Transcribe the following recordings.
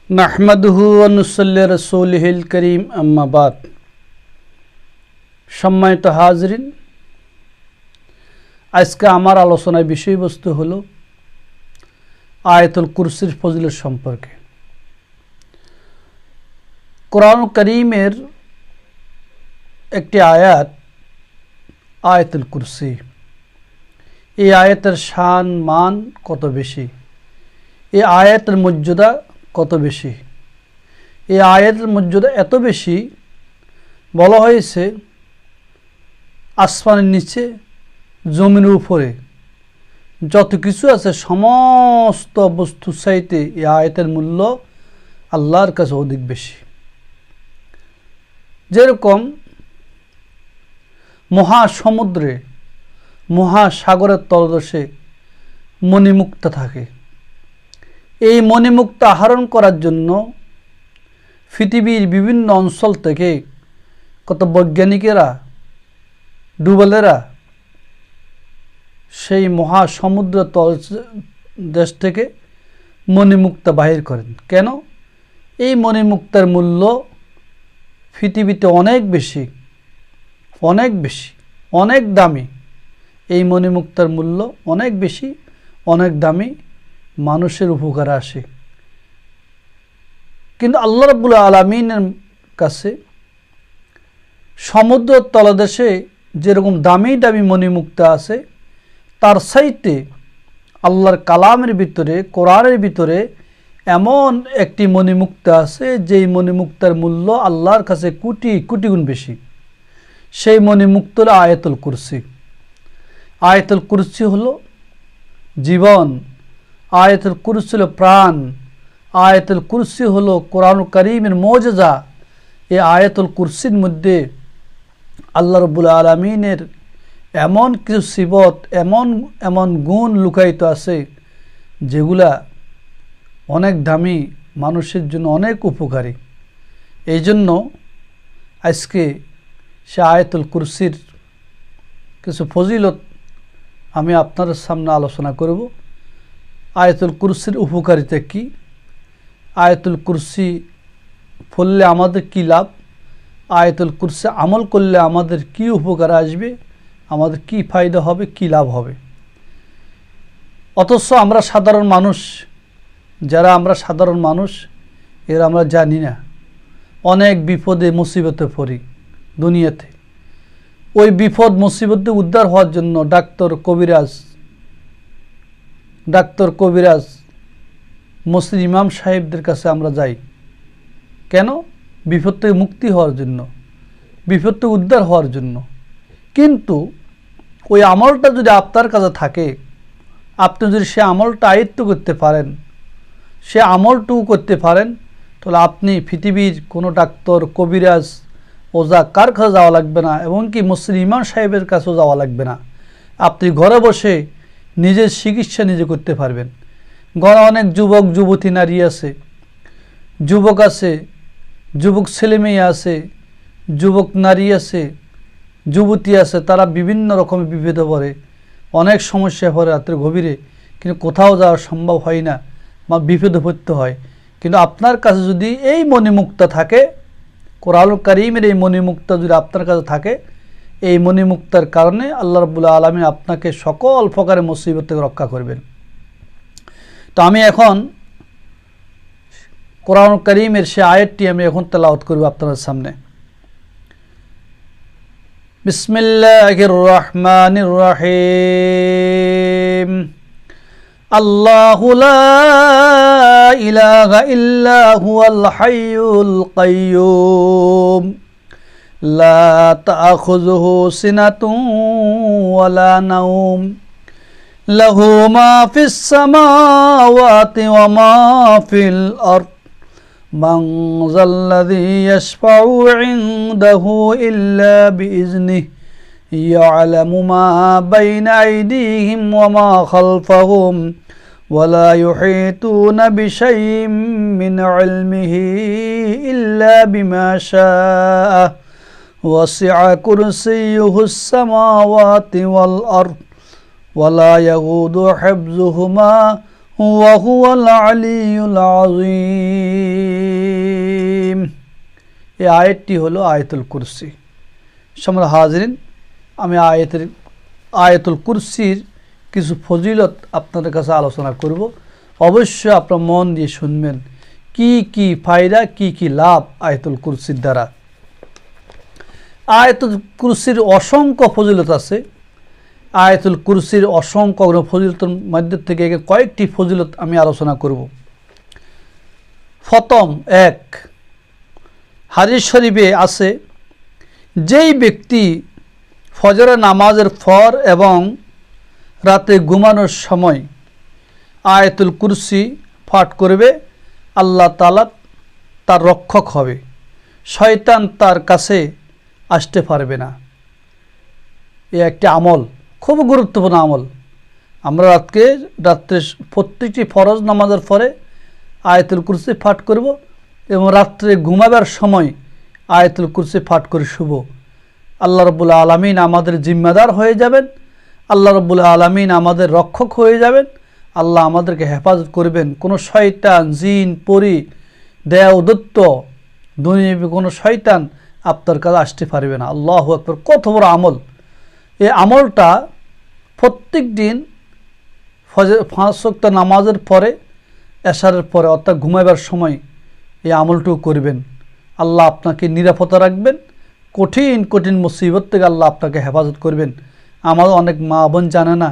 নাহমাদুহু ওয়া নুসাল্লি আলা রাসূলিহিল কারীম আম্মা বাদ। সম্মানিত হাজরিন, আজকে আমার আলোচনার বিষয়বস্তু হলো আয়াতুল কুরসির ফজিলত সম্পর্কে। কোরআন কারীমের একটি আয়াত আয়াতুল কুরসি। এই আয়াতের শান মান কত বেশি, এই আয়াতের মর্যাদা কত বেশি। এই আয়াতের মর্যাদা এত বেশি, বলা হয়েছে আসমানের নিচে জমিনের উপরে যত কিছু আছে সমস্ত বস্তুর চাইতে এই আয়াতের মূল্য আল্লাহর কাছে অধিক বেশি। যেরকম মহাসমুদ্রে মহাসাগরের তলদেশে মণিমুক্তা থাকে, এই মণিমুক্তা আহরণ করার জন্য পৃথিবীর বিভিন্ন অঞ্চল থেকে কত বৈজ্ঞানিকেরা, ডুবেলেরা সেই মহাসমুদ্র দেশ থেকে মণিমুক্তা বাহির করেন। কেন? এই মণিমুক্তার মূল্য পৃথিবীতে অনেক বেশি, অনেক বেশি, অনেক দামি। এই মণিমুক্তার মূল্য অনেক বেশি, অনেক দামি, মানুষের উপকারে আসে। কিন্তু আল্লাহ রাব্বুল আলামিনের কাছে সমুদ্র তলদেশে যেরকম দামি দামি মণিমুক্তা আছে, তার চাইতে আল্লাহর কালামের ভিতরে, কোরআনের ভিতরে এমন একটি মণিমুক্তা আছে যেই মণিমুক্তার মূল্য আল্লাহর কাছে কোটি কোটি গুণ বেশি। সেই মণিমুক্ত হলো আয়াতুল কুরসি। আয়াতুল কুরসি হলো জীবন, আয়াতুল কুরসি হলো প্রাণ, আয়াতুল কুরসি হলো কোরআন কারীমের মুজিজা। এই আয়াতুল কুরসির মধ্যে আল্লাহ রাব্বুল আলামিনের এমন কিছু সিফত, এমন এমন গুণ লুকায়িত আছে যেগুলা অনেক দামি, মানুষের জন্য অনেক উপকারী। এই জন্য আজকে সে আয়াতুল কুরসির কিছু ফজিলত আমি আপনাদের সামনে আলোচনা করব। আয়াতুল কুরসির উপকারিতা কি, আয়াতুল কুরসি পড়লে আমাদের কি লাভ, আয়াতুল কুরসি আমল করলে আমাদের কি উপকার আসবে, আমাদের কি ফায়দা হবে, কি লাভ হবে। অথচ আমরা সাধারণ মানুষ, যারা আমরা সাধারণ মানুষ, এরা আমরা জানি না। অনেক বিপদে মুসিবতে পড়ি দুনিয়াতে। ওই বিপদ মুসিবতে উদ্ধার হওয়ার জন্য ডাক্তার কবিরাজ মসজিদ ইমাম সাহেবদের কাছে আমরা যাই। কেন? বিপদ থেকে মুক্তি হওয়ার জন্য, বিপদ থেকে উদ্ধার হওয়ার জন্য। কিন্তু ওই আমলটা যদি আপনার কাছে থাকে, আপনি যদি সে আমলটা আয়ত্ত করতে পারেন, সে আমলটুকু করতে পারেন, তাহলে আপনি পৃথিবীর কোনো ডাক্তার, কবিরাজ, ওজা কার কাছে যাওয়া লাগবে না, এবং কি মসজিদ ইমাম সাহেবের কাছেও যাওয়া লাগবে না। আপনি ঘরে বসে নিজের চিকিৎসা নিজে করতে পারবেন। ঘরে অনেক যুবক যুবতী নারী আছে, যুবক আছে, যুবক ছেলে মেয়ে আছে, যুবক নারী আছে, যুবতী আছে, তারা বিভিন্ন রকমের বিপদে পড়ে, অনেক সমস্যায় পড়ে রাত্রে গভীরে, কিন্তু কোথাও যাওয়া সম্ভব হয় না বা বিপদে পড়তে হয়। কিন্তু আপনার কাছে যদি এই মণিমুক্তা থাকে, কোরআন কারীমের এই মণিমুক্তা যদি আপনার কাছে থাকে, এই মণিমুক্তার কারণে আল্লাহ রাব্বুল আলামিন আপনাকে সকল প্রকারের মুসিবত থেকে রক্ষা করবেন। তো আমি এখন কোরআন কারীমের সে আয়াতটি আমি এখন তেলাওয়াত করব আপনাদের সামনে। বিসমিল্লাহির রহমানির রহিম। আল্লাহু লা ইলাহা ইল্লা হুয়াল হাইয়ুল কাইয়্যুম লা তাখুযুহু সিনাতুন ওয়ালা নাওম লাহু মা ফিস সামাওয়াতি ওয়া মা ফিল আরদ মান যাল্লাযী ইয়াশফাউ ইনদাহু ইল্লা বিইজনিহি ইয়ালামু মা বাইনা আইদিহিম ওয়া মা খালফাহুম ওয়ালা ইউহিতুনা বিশাইইন মিন ইলমিহি ইল্লা বিমা শাআ ওয়াসি'a কুরসিয়্যুহুস সামাওয়াতি ওয়াল আরদ ওয়ালা ইয়াউদু হিফযুহুমা ওয়া হুয়াল আলিয়্যুল আযীম। এই আয়াতটি হলো আয়াতুল কুরসি। সম্মানিত হাজিরিন, আমি আয়াতুল কুরসির কিছু ফজিলত আপনাদের কাছে আলোচনা করব। অবশ্যই আপনারা মন দিয়ে শুনবেন কি কি ফায়দা, কি কি লাভ আয়াতুল কুরসির দ্বারা। আয়াতুল কুরসির অসংখ্য ফজিলত আছে। আয়াতুল কুরসির অসংখ্য ফজিলতের মধ্যে থেকে কয়েকটি ফজিলত আমি আলোচনা করব। প্রথম, এক, হাদিস শরীফে আছে, যেই ব্যক্তি ফজরের নামাজের পর এবং রাতে ঘুমানোর সময় আয়াতুল কুরসি পাঠ করবে, আল্লাহ তাআলা তার রক্ষক হবে, শয়তান তার কাছে আসতে পারবে না। এ একটি আমল, খুব গুরুত্বপূর্ণ আমল। আমরা রাত্রে প্রত্যেকটি ফরজ নামাজের পরে আয়াতুল কুরসি পাঠ করব এবং রাত্রে ঘুমাবার সময় আয়াতুল কুরসি পাঠ করে শুভ। আল্লাহ রাব্বুল আলামিন আমাদের জিম্মাদার হয়ে যাবেন, আল্লাহ রাব্বুল আলামিন আমাদের রক্ষক হয়ে যাবেন, আল্লাহ আমাদেরকে হেফাজত করবেন। কোনো শয়তান, জিন, পরী, দেবদূত, দুনিয়াবী কোনো শয়তান আপনার কাছে আসতে পারবে না। আল্লাহু আকবার, কত বড় আমল! এই আমলটা প্রত্যেক দিন ফজর 5 ওয়াক্ত নামাজের পরে, এশারের পরে, অর্থাৎ ঘুমাবার সময় এই আমলটুকু করবেন। আল্লাহ আপনাকে নিরাপত্তা রাখবেন, কঠিন কঠিন মুসিবত থেকে আল্লাহ আপনাকে হেফাজত করবেন। আমাদের অনেক মা বোন জানে না,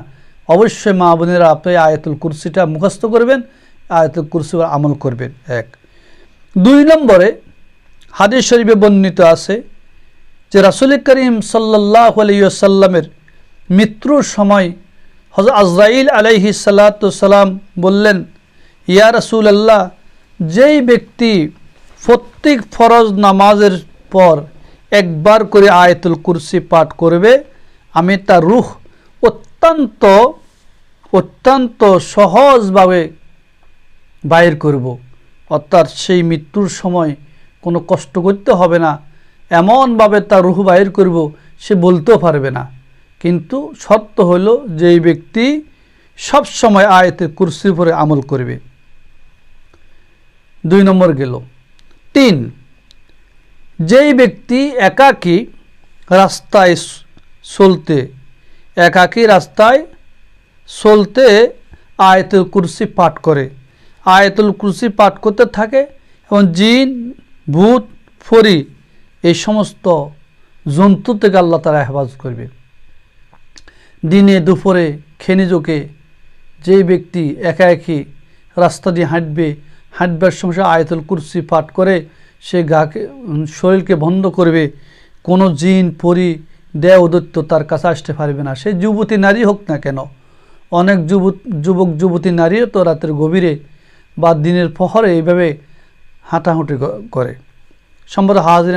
অবশ্যই মা বোনেরা আপনি আয়াতুল কুরসিটা মুখস্থ করবেন, আয়াতুল কুরসি আমল করবেন। এক। 2 নম্বরে, হাদিস শরীফে বর্ণিত আছে যে রাসূল করিম সাল্লাল্লাহু আলাইহি ওয়াসাল্লামের মৃত্যুর সময় হযরত আজরাইল আলাইহিস সালাতু সালাম বললেন, ইয়া রাসূলুল্লাহ, যেই ব্যক্তি প্রত্যেক ফরজ নামাজের পর একবার করে আয়াতুল কুরসি পাঠ করবে, আমি তার রূহ অত্যন্ত সহজভাবে বাইর করব। অর্থাৎ সেই মৃত্যুর সময় কোনো কষ্ট করতে হবে না, এমনভাবে তার রূহ বাইর করব সে বলতেও পারবে না। কিন্তু শর্ত হলো যেই ব্যক্তি সব সময় আয়াতুল কুরসির উপরে আমল করবে। 2 নম্বর গেল। 3, যেই ব্যক্তি একাকী রাস্তায় চলতে আয়াতুল কুরসি পাঠ করে, আয়াতুল কুরসি পাঠ করতে থাকে এবং জিন, ভূত, পরী এই সমস্ত জন্তু থেকে আল্লাহ তাআলা হেফাজত করবে। দিনে দুপুরে খেনিজোকে যেই ব্যক্তি একাকী রাস্তা দিয়ে হাঁটবার সময় আয়াতুল কুরসি পাঠ করে, সে শরীরকে বন্ধ করবে, কোনো জিন, পরী, দেবদূত তার কাছে আসতে পারবে না। সে যুবতী নারী হোক না কেন। অনেক যুবক যুবতী নারীও তো রাতের গভীরে বা দিনের প্রহরে এইভাবে হাঁটাহুঁটি করে। সম্ভবত হাজির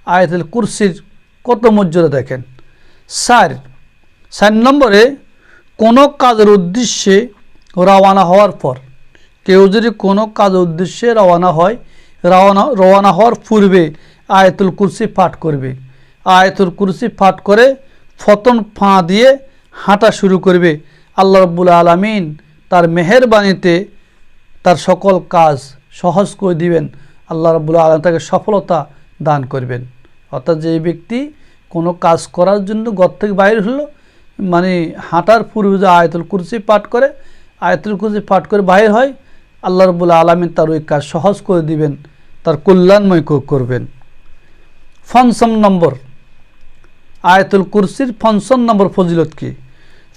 আয়াতুল কুরসির কত মর্যাদা দেখেন। 4 নম্বরে, কোনো কাজের উদ্দেশ্যে রওনা হওয়ার পর, কেউ যদি কোনো কাজের উদ্দেশ্যে রওনা হওয়ার পূর্বে আয়াতুল কুরসি পাঠ করবে। আয়াতুল কুরসি পাঠ করে প্রথম পা দিয়ে হাঁটা শুরু করবে। আল্লাহ রাব্বুল আলামিন তার মেহেরবানিতে তার সকল কাজ সহজ করে দিবেন। আল্লাহ রাব্বুল আলামিন তাকে সফলতা দান করবেন। অর্থাৎ যে ব্যক্তি কোনো কাজ করার জন্য ঘর থেকে বাইরে হলো, মানে হাঁটার পূর্বে যে আয়াতুল কুরসি পাঠ করে, আয়াতুল কুরসি পাঠ করে বাইর হয়, আল্লাহ রাব্বুল আলামিন তার ওই কাজ সহজ করে দিবেন, তার কল্যাণময় করবেন। 5 নম্বর, আয়াতুল কুরসির 5 নম্বর ফজিলত কি?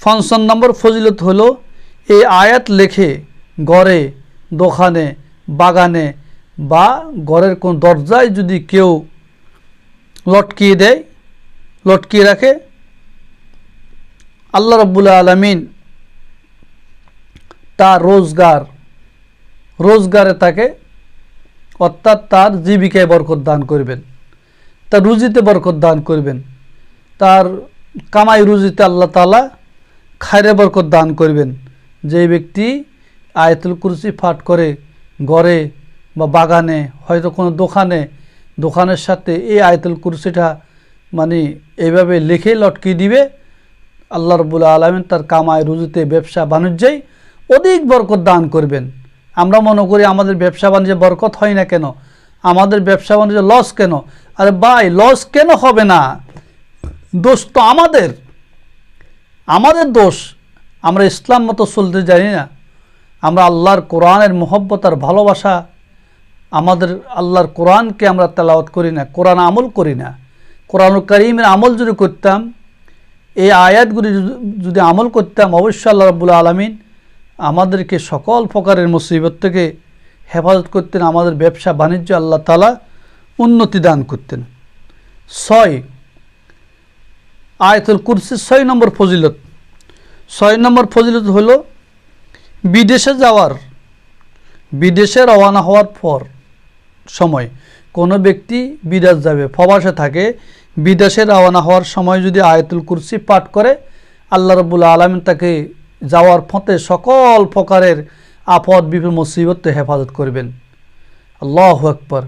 5 নম্বর ফজিলত হলো, এই আয়াত লেখে ঘরে, দোকানে, বাগানে বা ঘরের কোন দরজায় যদি কেউ লটকিয়ে রাখে, আল্লাহ রাব্বুল আলামিন তার রোজগারে তাকে, অর্থাৎ তার জীবিকায় বরকত দান করবেন, তার রুজিতে বরকত দান করবেন, তার কামাই রুজিতে আল্লাহ তাআলা খায়রে বরকত দান করবেন। যে ব্যক্তি আয়াতুল কুরসি পাঠ করে ঘরে বা বাগানে, হয়তো কোনো দোকানের সাথে এই আয়াতুল কুরসিটা মানে এইভাবে লিখে লটকিয়ে দিবে, আল্লাহ রাব্বুল আলামিন তার কামাই রুজিতে, ব্যবসা বাণিজ্যে অধিক বরকত দান করবেন। আমরা মনে করি আমাদের ব্যবসা বাণিজ্যে বরকত হয় না কেন, আমাদের ব্যবসা বাণিজ্যে লস কেন? আরে ভাই, লস কেন হবে না? দোষ তো আমাদের দোষ। আমরা ইসলাম মতো চলতে জানি না, আমরা আল্লাহর কোরআনের মহব্বত আর ভালোবাসা, আমাদের আল্লাহর কোরআনকে আমরা তেলাওয়াত করি না, কোরআন আমল করি না। কোরআনুল কারীমের আমল যদি করতাম, এই আয়াতগুলি যদি আমল করতাম, অবশ্যই আল্লাহ রাব্বুল আলামিন আমাদেরকে সকল প্রকারের মুসিবত থেকে হেফাজত করতেন, আমাদের ব্যবসা বাণিজ্য আল্লাহ তাআলা উন্নতি দান করতেন। 6 আয়াতুল কুরসি 6 নম্বর ফজিলত। 6 নম্বর ফজিলত হলো বিদেশে রওনা হওয়ার পর সময় কোনো ব্যক্তি বিদেশ যাবে, প্রবাসে থাকে, বিদেশে রওনা হওয়ার সময় যদি আয়াতুল কুরসি পাঠ করে, আল্লাহ রাব্বুল আলামিন তাকে যাওয়ার পথে সকল প্রকারের আপদ বিপদ মুসিবত থেকে হেফাজত করবেন। আল্লাহু আকবার।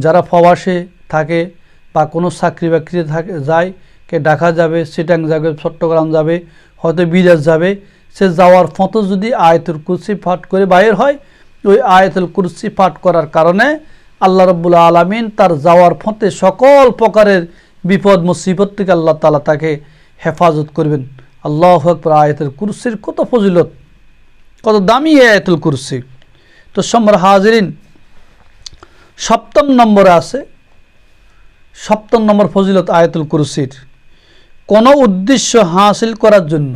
যারা প্রবাসে থাকে বা কোনো চাকরি বাকরিতে যায়, কে ঢাকা যাবে, চিটাং যাবে, চট্টগ্রাম যাবে, হয়তো বিদেশ যাবে, সে যাওয়ার পথে যদি আয়াতুল কুরসি পাঠ করে বাইর হয়, ওই আয়াতুল কুরসি পাঠ করার কারণে আল্লাহ রাব্বুল আলামিন তার যাওয়ার পথে সকল প্রকারের বিপদ মুসিবত থেকে আল্লাহ তাআলা তাকে হেফাজত করবেন। আল্লাহু আকবার। আয়াতুল কুরসির কত ফজিলত, কত দামি আয়াতুল কুরসি। তো সম্মানিত হাজিরিন, 7 নম্বরে আছে, 7 নম্বর ফজিলত আয়াতুল কুরসির। কোনো উদ্দেশ্য হাসিল করার জন্য,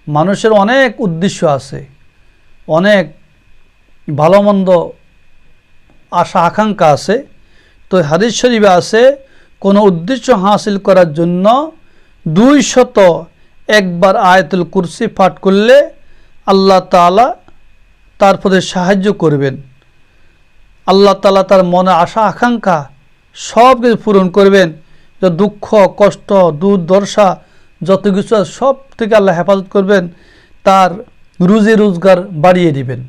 মানুষের অনেক উদ্দেশ্য আছে, অনেক ভালো মন্দ আশা আকাঙ্ক্ষা আছে। তো হাদিস শরীফে আছে, কোনো উদ্দেশ্য হাসিল করার জন্য 201 বার আয়াতুল কুরসি পাঠ করলে আল্লাহ তাআলা তার প্রতি সাহায্য করবেন। আল্লাহ তাআলা তার মনে আশা আকাঙ্ক্ষা সব কিছু পূরণ করবেন। যে দুঃখ কষ্ট দুর্দশা যত কিছু আছে সব থেকে আল্লাহ হেফাজত করবেন। তার রুজি রোজগার বাড়িয়ে দিবেন,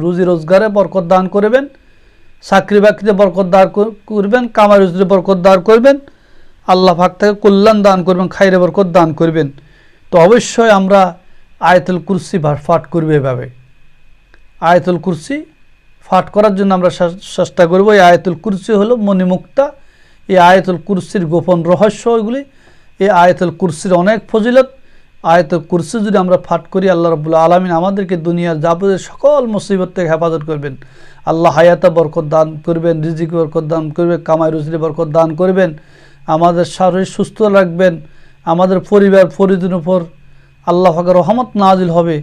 রুজি রোজগারে বরকত দান করবেন, চাকরি বাকরিতে বরকত দান করবেন, কামাই রুজিতে বরকত দান করবেন, আল্লাহ পাক থেকে কল্যাণ দান করবেন, খাইরে বরকত দান করবেন। তো অবশ্যই আমরা আয়াতুল কুরসি পাঠ করব। এভাবে আয়াতুল কুরসি পাঠ করার জন্য আমরা চেষ্টা করব। এই আয়াতুল কুরসি হলো মণিমুক্তা। এই আয়াতুল কুরসির গোপন রহস্য এগুলি। এই আয়াতুল কুরসির অনেক ফজিলত। আয়াতুল কুরসি যদি আমরা পাঠ করি, আল্লাহ রাব্বুল আলামিন আমাদেরকে দুনিয়ার যাবতীয় সকল মুসিবত থেকে হেফাজত করবেন। আল্লাহ হায়াতে বরকত দান করবেন, রিজিকে বরকত দান করবেন, কামাই রুজিতে বরকত দান করবেন, আমাদের শরীর সুস্থ রাখবেন, আমাদের পরিবার পরিজনের উপর আল্লাহ পাকের রহমত নাজিল হবে।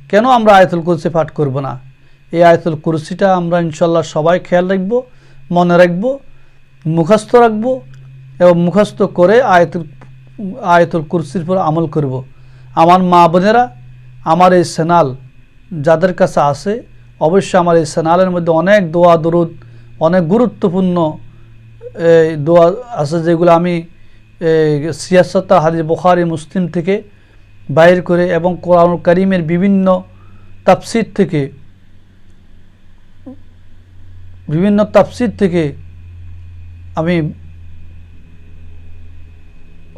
কেন আমরা আয়াতুল কুরসি পাঠ করব না? এই আয়াতুল কুরসিটা আমরা ইনশাল্লাহ সবাই খেয়াল রাখব, মনে রাখব, মুখস্থ রাখব এবং মুখস্থ করে আয়াতুল কুরসির উপর আমল করব। আমার মা বোনেরা, আমার এই চ্যানেল যাদের কাছে আছে, অবশ্যই আমার এই চ্যানেলের মধ্যে অনেক দোয়া দরুদ, অনেক গুরুত্বপূর্ণ দোয়া আছে, যেগুলো আমি সিয়াসত হাদিস বুখারী মুসলিম থেকে বাইর করে এবং কোরআনুল কারীমের বিভিন্ন তাফসীর থেকে আমি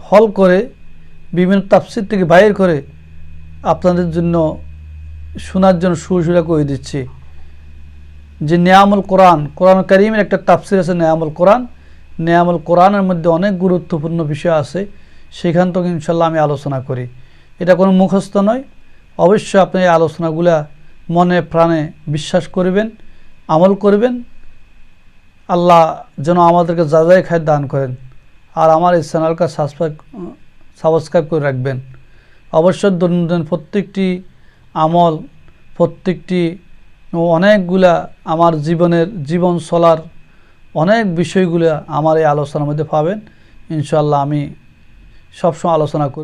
হল করে বিভিন্ন তাফসীর থেকে বাইর করে আপনাদের জন্য শোনার জন্য সুরসুরা করে দিচ্ছি। যে নিয়ামুল কোরআন, কোরআন কারীমের একটা তাফসীর আছে নিয়ামুল কোরআন। নিয়ামুল কোরআনের মধ্যে অনেক গুরুত্বপূর্ণ বিষয় আছে, সেখান থেকে ইনশাল্লাহ আমি আলোচনা করি। এটা কোনো মুখস্থ নয়। অবশ্যই আপনি এই আলোচনাগুলা মনে প্রাণে বিশ্বাস করবেন, আমল করবেন। আল্লাহ যেন আমাদেরকে যাচাই খায় দান করেন। আর আমার এই চ্যানেলকে সাবস্ক্রাইব করে রাখবেন। অবশ্যই দৈনন্দিন প্রত্যেকটি আমল, প্রত্যেকটি অনেকগুলা আমার জীবন চলার অনেক বিষয়গুলো আমার এই আলোচনার মধ্যে পাবেন। ইনশাআল্লাহ আমি সবসময় আলোচনা করি।